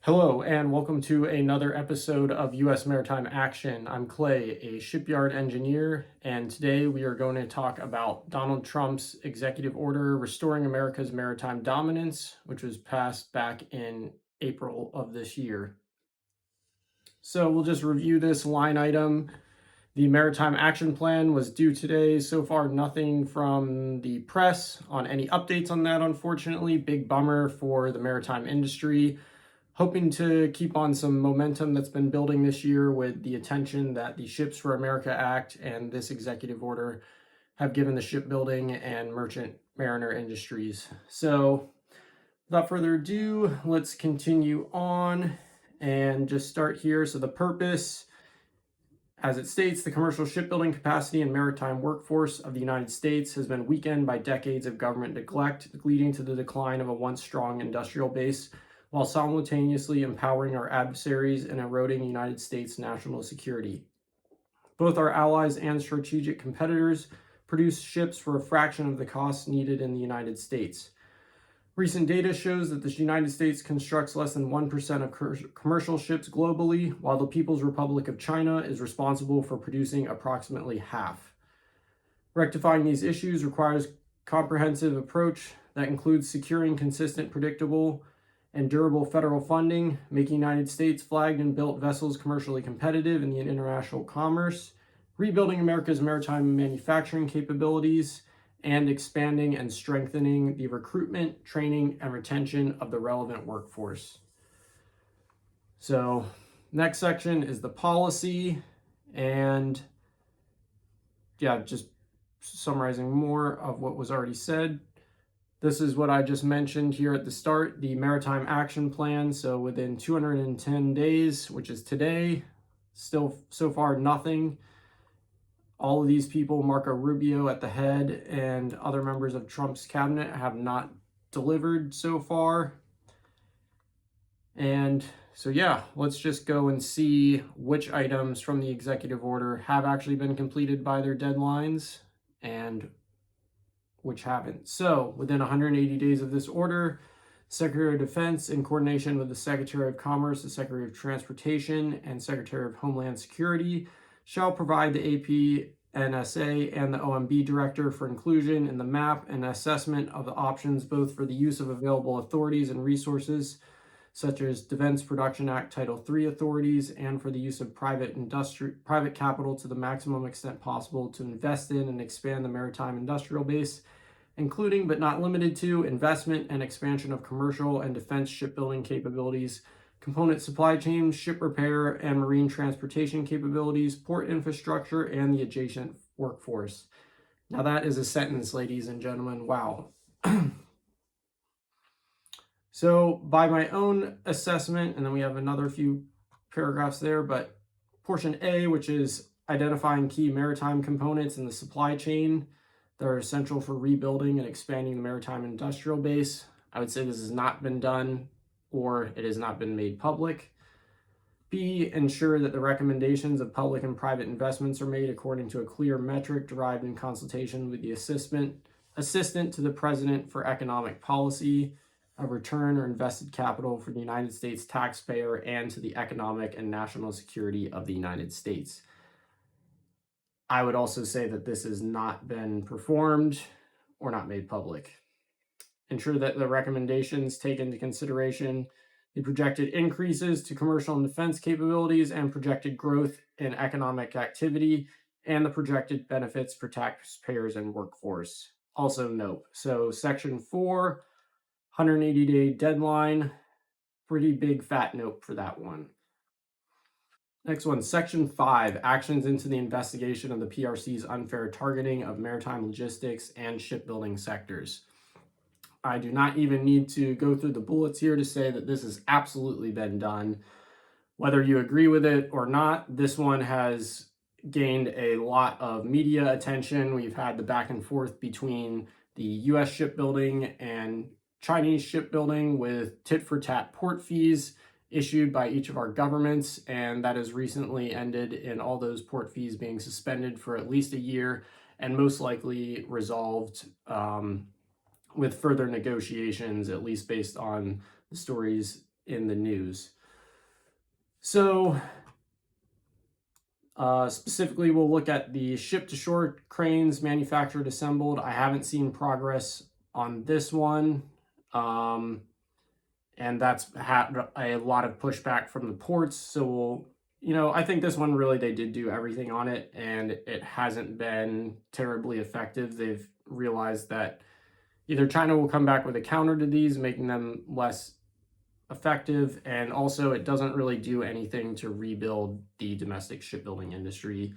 Hello, and welcome to another episode of U.S. Maritime Action. I'm Clay, a shipyard engineer, and today we are going to talk about Donald Trump's executive order restoring America's maritime dominance, which was passed back in April of this year. So we'll just review this line item. The Maritime Action Plan was due today. So far, nothing from the press on any updates on that, unfortunately. Big bummer for the maritime industry. Hoping to keep on some momentum that's been building this year with the attention that the Ships for America Act and this executive order have given the shipbuilding and merchant mariner industries. So without further ado, let's continue on and just start here. So the purpose, as it states, the commercial shipbuilding capacity and maritime workforce of the United States has been weakened by decades of government neglect, leading to the decline of a once strong industrial base, while simultaneously empowering our adversaries and eroding the United States' national security. Both our allies and strategic competitors produce ships for a fraction of the cost needed in the United States. Recent data shows that the United States constructs less than 1% of commercial ships globally, while the People's Republic of China is responsible for producing approximately half. Rectifying these issues requires a comprehensive approach that includes securing consistent, predictable, and durable federal funding, making United States flagged and built vessels commercially competitive in the international commerce, rebuilding America's maritime manufacturing capabilities, and expanding and strengthening the recruitment, training, and retention of the relevant workforce. So, next section is the policy, and just summarizing more of what was already said. This is what I just mentioned here at the start, the Maritime Action Plan. So within 210 days, which is today, still so far nothing. All of these people, Marco Rubio at the head and other members of Trump's cabinet, have not delivered so far. And so let's just go and see which items from the executive order have actually been completed by their deadlines and which haven't. So within 180 days of this order, Secretary of Defense, in coordination with the Secretary of Commerce, the Secretary of Transportation, and Secretary of Homeland Security, shall provide the AP, NSA, and the OMB Director for inclusion in the map and assessment of the options, both for the use of available authorities and resources, such as Defense Production Act Title III authorities, and for the use of private capital to the maximum extent possible to invest in and expand the maritime industrial base, including but not limited to investment and expansion of commercial and defense shipbuilding capabilities, component supply chains, ship repair and marine transportation capabilities, port infrastructure, and the adjacent workforce. Now that is a sentence, ladies and gentlemen. Wow. So by my own assessment, and then we have another few paragraphs there, but portion A, which is identifying key maritime components in the supply chain that are essential for rebuilding and expanding the maritime industrial base. I would say this has not been done or it has not been made public. B, ensure that the recommendations of public and private investments are made according to a clear metric derived in consultation with the assistant to the President for Economic Policy of return or invested capital for the United States taxpayer and to the economic and national security of the United States. I would also say that this has not been performed or not made public. Ensure that the recommendations take into consideration the projected increases to commercial and defense capabilities and projected growth in economic activity and the projected benefits for taxpayers and workforce. Also note, so section 4, 180-day deadline, pretty big fat note for that one. Next one, section 5, actions into the investigation of the PRC's unfair targeting of maritime logistics and shipbuilding sectors. I do not even need to go through the bullets here to say that this has absolutely been done. Whether you agree with it or not, this one has gained a lot of media attention. We've had the back and forth between the US shipbuilding and Chinese shipbuilding with tit-for-tat port fees issued by each of our governments, and that has recently ended in all those port fees being suspended for at least a year and most likely resolved with further negotiations, at least based on the stories in the news. So specifically, we'll look at the ship-to-shore cranes manufactured, assembled. I haven't seen progress on this one, and that's had a lot of pushback from the ports. So I think this one really, they did do everything on it, and it hasn't been terribly effective. They've realized that either China will come back with a counter to these, making them less effective, and also it doesn't really do anything to rebuild the domestic shipbuilding industry.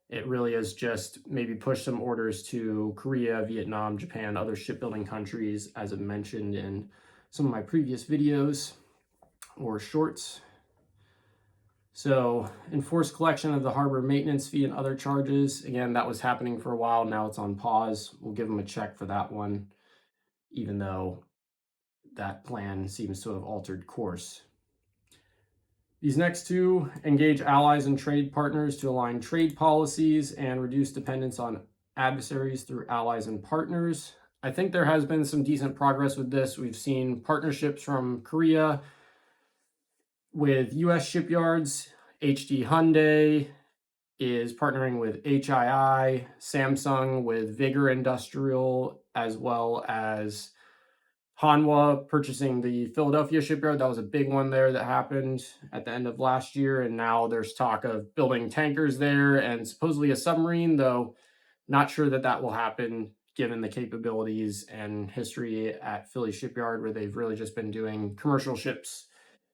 It really is just maybe push some orders to Korea, Vietnam, Japan, other shipbuilding countries, as I've mentioned in some of my previous videos or shorts. So enforced collection of the harbor maintenance fee and other charges. Again, that was happening for a while. Now it's on pause. We'll give them a check for that one, even though that plan seems to have altered course. These next two: engage allies and trade partners to align trade policies and reduce dependence on adversaries through allies and partners. I think there has been some decent progress with this. We've seen partnerships from Korea with US shipyards. HD Hyundai is partnering with HII, Samsung with Vigor Industrial, as well as Hanwha purchasing the Philadelphia shipyard. That was a big one there that happened at the end of last year. And now there's talk of building tankers there and supposedly a submarine, though not sure that that will happen given the capabilities and history at Philly shipyard, where they've really just been doing commercial ships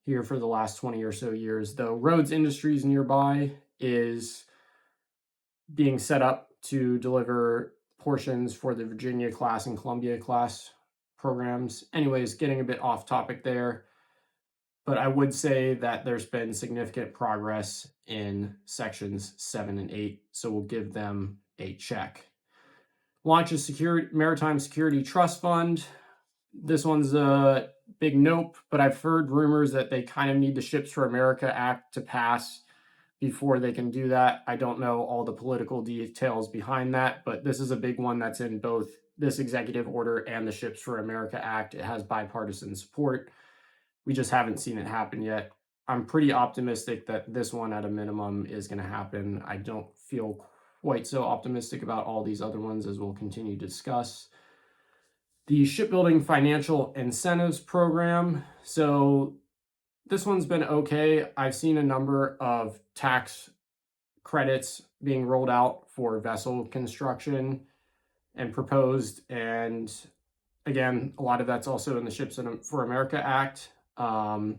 here for the last 20 or so years. Though Rhodes Industries nearby is being set up to deliver portions for the Virginia class and Columbia class programs. Anyways, getting a bit off topic there, but I would say that there's been significant progress in sections 7 and 8, so we'll give them a check. Launch a Maritime Security Trust Fund. This one's a big nope, but I've heard rumors that they kind of need the Ships for America Act to pass before they can do that. I don't know all the political details behind that, but this is a big one that's in both this executive order and the Ships for America Act. It has bipartisan support. We just haven't seen it happen yet. I'm pretty optimistic that this one at a minimum is going to happen. I don't feel quite so optimistic about all these other ones, as we'll continue to discuss. The Shipbuilding Financial Incentives Program. So this one's been okay. I've seen a number of tax credits being rolled out for vessel construction and proposed. And again, a lot of that's also in the Ships for America Act. I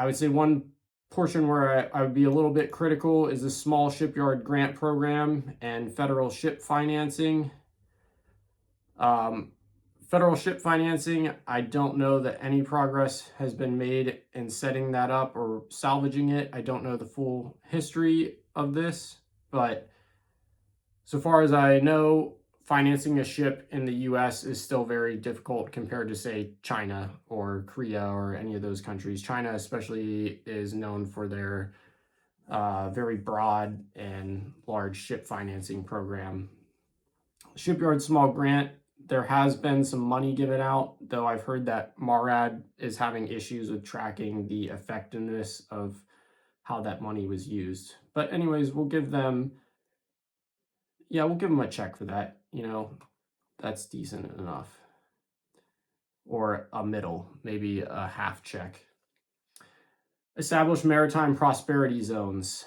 would say one portion where I would be a little bit critical is the Small Shipyard Grant Program and federal ship financing. Federal ship financing, I don't know that any progress has been made in setting that up or salvaging it. I don't know the full history of this, but so far as I know, financing a ship in the US is still very difficult compared to, say, China or Korea or any of those countries. China especially is known for their very broad and large ship financing program. Shipyard Small Grant, there has been some money given out, though I've heard that MARAD is having issues with tracking the effectiveness of how that money was used. But anyways, we'll give them a check for that. That's decent enough. Or a middle, maybe a half check. Establish maritime prosperity zones.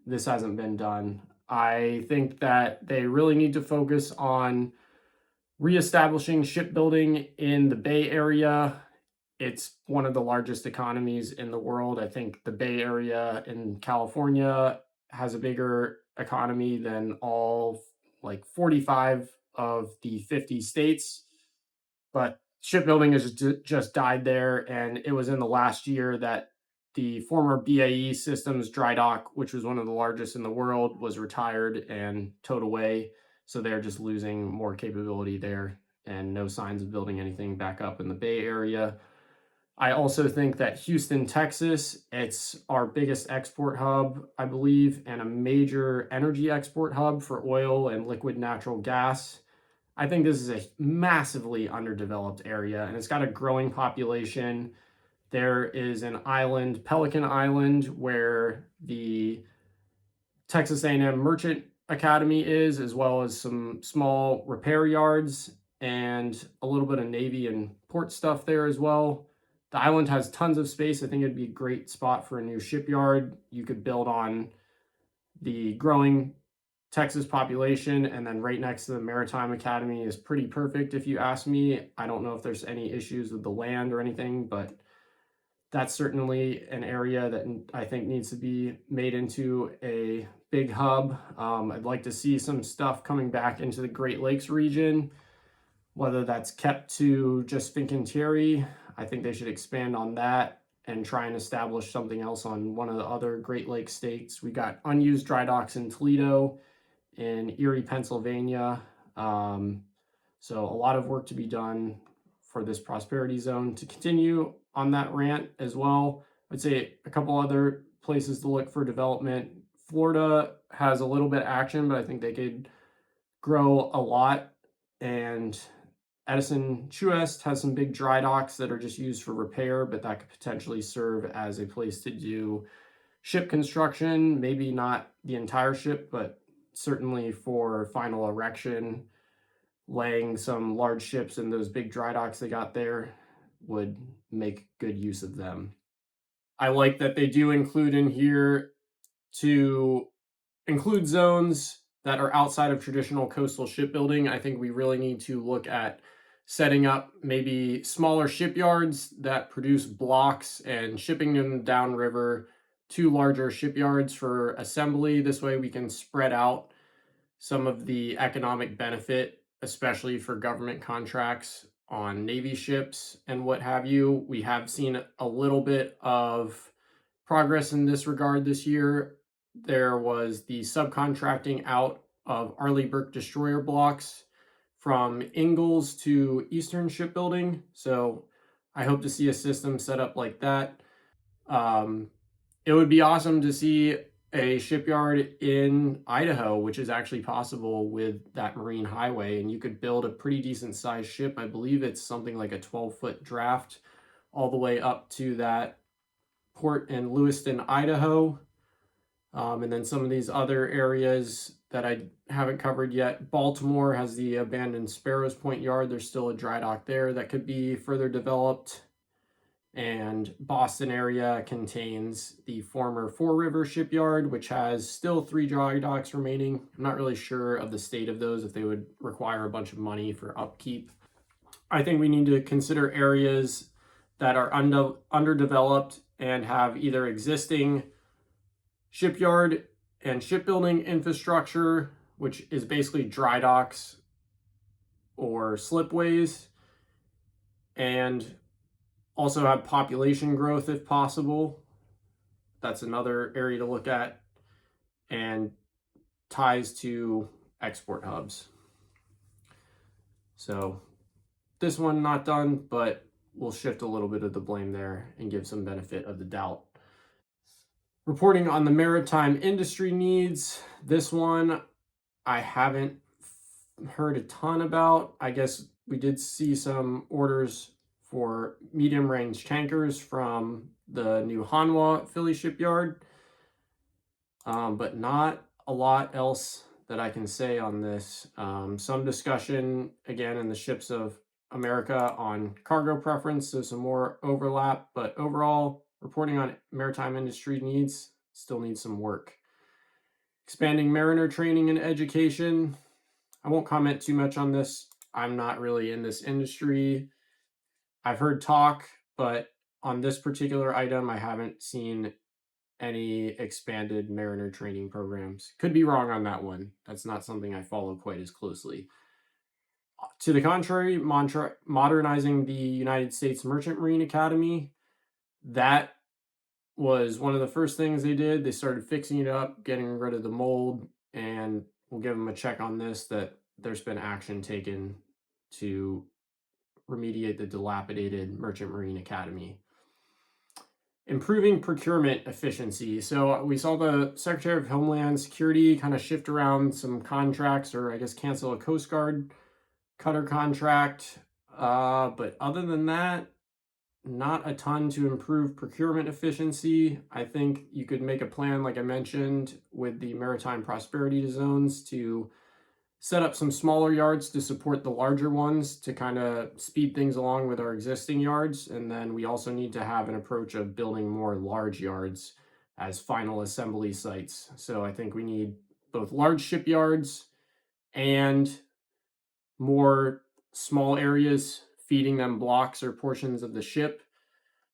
This hasn't been done. I think that they really need to focus on reestablishing shipbuilding in the Bay Area. It's one of the largest economies in the world. I think the Bay Area in California has a bigger economy than all 45 of the 50 states. But shipbuilding has just died there, and it was in the last year that the former BAE Systems dry dock, which was one of the largest in the world, was retired and towed away. So they're just losing more capability there, and no signs of building anything back up in the Bay Area. I also think that Houston, Texas, it's our biggest export hub, I believe, and a major energy export hub for oil and liquid natural gas. I think this is a massively underdeveloped area, and it's got a growing population. There is an island, Pelican Island, where the Texas A&M Merchant Academy is, as well as some small repair yards and a little bit of Navy and port stuff there as well. The island has tons of space. I think it'd be a great spot for a new shipyard. You could build on the growing Texas population, and then right next to the Maritime Academy is pretty perfect if you ask me. I don't know if there's any issues with the land or anything, but that's certainly an area that I think needs to be made into a big hub. I'd like to see some stuff coming back into the Great Lakes region, whether that's kept to just Fincantieri. I think they should expand on that and try and establish something else on one of the other Great Lakes states. We got unused dry docks in Toledo, in Erie, Pennsylvania. So a lot of work to be done for this prosperity zone. To continue on that rant as well, I'd say a couple other places to look for development. Florida has a little bit of action, but I think they could grow a lot. And Edison Chuest has some big dry docks that are just used for repair, but that could potentially serve as a place to do ship construction, maybe not the entire ship, but certainly for final erection. Laying some large ships in those big dry docks they got there would make good use of them. I like that they do include in here to include zones that are outside of traditional coastal shipbuilding. I think we really need to look at setting up maybe smaller shipyards that produce blocks and shipping them downriver to larger shipyards for assembly. This way we can spread out some of the economic benefit, especially for government contracts on Navy ships and what have you. We have seen a little bit of progress in this regard this year. There was the subcontracting out of Arleigh Burke destroyer blocks from Ingalls to Eastern Shipbuilding. So I hope to see a system set up like that. It would be awesome to see a shipyard in Idaho, which is actually possible with that marine highway, and you could build a pretty decent sized ship. I believe it's something like a 12-foot draft all the way up to that port in Lewiston, Idaho. And then some of these other areas that I haven't covered yet. Baltimore has the abandoned Sparrows Point Yard. There's still a dry dock there that could be further developed. And Boston area contains the former Four River Shipyard, which has still 3 dry docks remaining. I'm not really sure of the state of those, if they would require a bunch of money for upkeep. I think we need to consider areas that are underdeveloped and have either existing shipyard and shipbuilding infrastructure, which is basically dry docks or slipways, and also have population growth if possible. That's another area to look at, and ties to export hubs. So this one not done, but we'll shift a little bit of the blame there and give some benefit of the doubt. Reporting on the maritime industry needs. This one I haven't heard a ton about. I guess we did see some orders for medium range tankers from the new Hanwha Philly shipyard, but not a lot else that I can say on this. Some discussion again in the Ships of America on cargo preference, so some more overlap, but overall reporting on maritime industry needs still needs some work. Expanding mariner training and education. I won't comment too much on this. I'm not really in this industry. I've heard talk, but on this particular item, I haven't seen any expanded mariner training programs. Could be wrong on that one. That's not something I follow quite as closely. To the contrary, modernizing the United States Merchant Marine Academy, that was one of the first things they did. They started fixing it up, getting rid of the mold, and we'll give them a check on this, that there's been action taken to remediate the dilapidated Merchant Marine Academy. Improving procurement efficiency. So we saw the Secretary of Homeland Security kind of shift around some contracts, or I guess cancel a Coast Guard cutter contract. But other than that, not a ton to improve procurement efficiency. I think you could make a plan, like I mentioned, with the maritime prosperity zones to set up some smaller yards to support the larger ones to kind of speed things along with our existing yards. And then we also need to have an approach of building more large yards as final assembly sites. So I think we need both large shipyards and more small areas feeding them blocks or portions of the ship.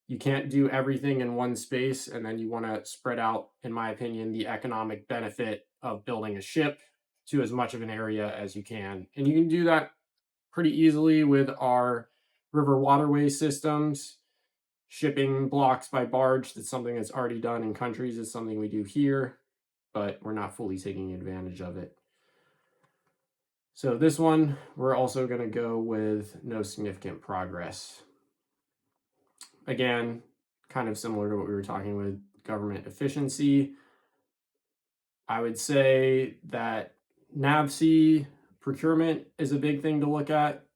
You can't do everything in one space, and then you want to spread out, in my opinion, the economic benefit of building a ship to as much of an area as you can. And you can do that pretty easily with our river waterway systems. Shipping blocks by barge, that's something that's already done in countries. It's something we do here, but we're not fully taking advantage of it. So this one, we're also going to go with no significant progress. Again, kind of similar to what we were talking with government efficiency. I would say that NAVSEA procurement is a big thing to look at.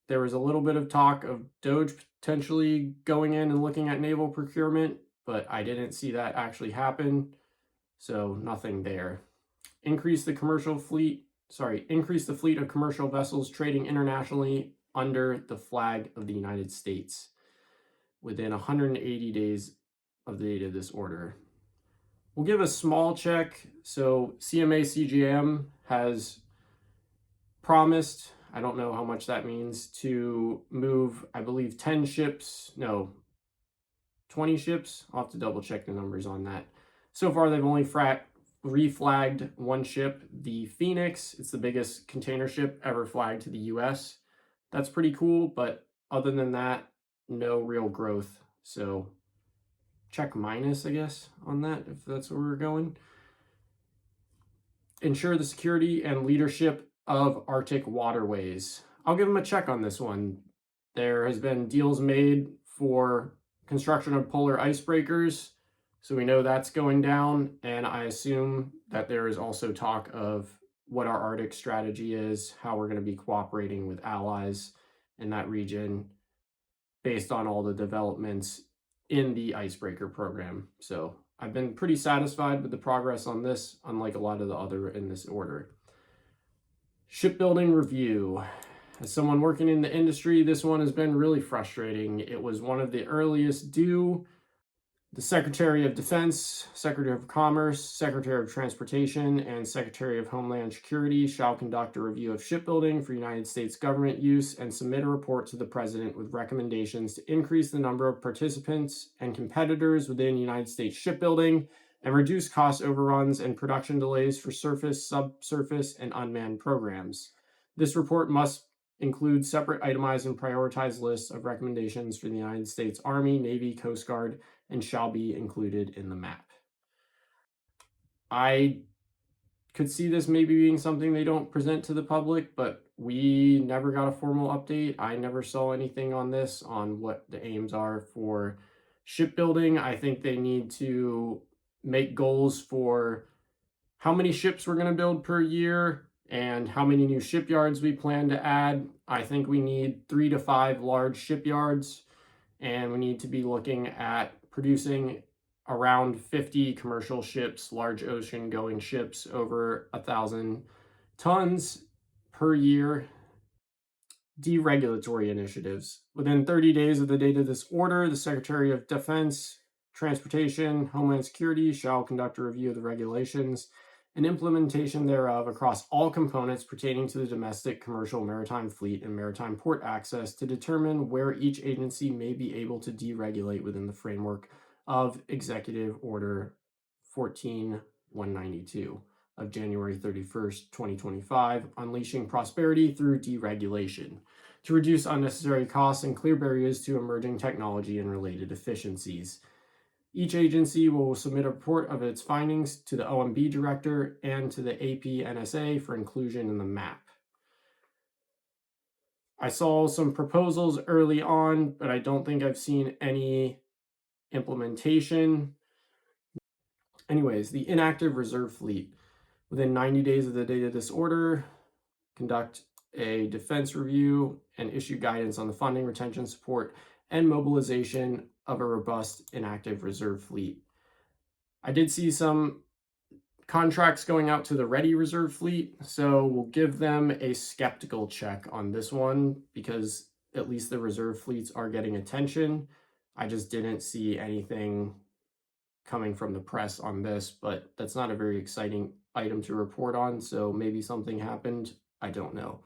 There was a little bit of talk of DOGE potentially going in and looking at naval procurement, but I didn't see that actually happen. So nothing there. Increase the fleet of commercial vessels trading internationally under the flag of the United States within 180 days of the date of this order. We'll give a small check. So CMA CGM has promised, I don't know how much that means, to move, I believe, 20 ships. I'll have to double check the numbers on that. So far, they've only reflagged one ship, the Phoenix. It's the biggest container ship ever flagged to the US. That's pretty cool, but other than that, no real growth. So check minus, I guess, on that, if that's where we're going. Ensure the security and leadership of Arctic waterways. I'll give them a check on this one. There has been deals made for construction of polar icebreakers, so we know that's going down, and I assume that there is also talk of what our Arctic strategy is, how we're going to be cooperating with allies in that region based on all the developments in the icebreaker program. So I've been pretty satisfied with the progress on this, unlike a lot of the other in this order. Shipbuilding review. As someone working in the industry, this one has been really frustrating. It was one of the earliest due. The Secretary of Defense, Secretary of Commerce, Secretary of Transportation, and Secretary of Homeland Security shall conduct a review of shipbuilding for United States government use and submit a report to the President with recommendations to increase the number of participants and competitors within United States shipbuilding and reduce cost overruns and production delays for surface, subsurface, and unmanned programs. This report must include separate itemized and prioritized lists of recommendations for the United States Army, Navy, Coast Guard, and shall be included in the map. I could see this maybe being something they don't present to the public, but we never got a formal update. I never saw anything on this, on what the aims are for shipbuilding. I think they need to make goals for how many ships we're going to build per year and how many new shipyards we plan to add. I think we need 3 to 5 large shipyards, and we need to be looking at producing around 50 commercial ships, large ocean going ships over 1,000 tons per year. Deregulatory initiatives. Within 30 days of the date of this order, the Secretary of Defense, Transportation, Homeland Security shall conduct a review of the regulations and implementation thereof across all components pertaining to the domestic commercial maritime fleet and maritime port access to determine where each agency may be able to deregulate within the framework of Executive Order 14192 of January 31st, 2025, unleashing prosperity through deregulation to reduce unnecessary costs and clear barriers to emerging technology and related efficiencies. Each agency will submit a report of its findings to the OMB director and to the APNSA for inclusion in the map. I saw some proposals early on, but I don't think I've seen any implementation. Anyways, the inactive reserve fleet. Within 90 days of the date of this order, conduct a defense review, and issue guidance on the funding, retention, support, and mobilization of a robust inactive reserve fleet. I did see some contracts going out to the ready reserve fleet, so we'll give them a skeptical check on this one because at least the reserve fleets are getting attention. I just didn't see anything coming from the press on this, but that's not a very exciting item to report on, so maybe something happened. I don't know.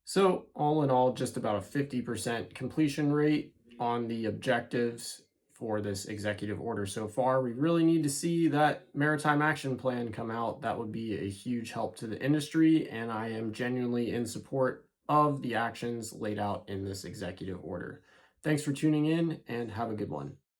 So, all in all, just about a 50% completion rate on the objectives for this executive order so far. We really need to see that Maritime Action Plan come out. That would be a huge help to the industry, and I am genuinely in support of the actions laid out in this executive order. Thanks for tuning in, and have a good one.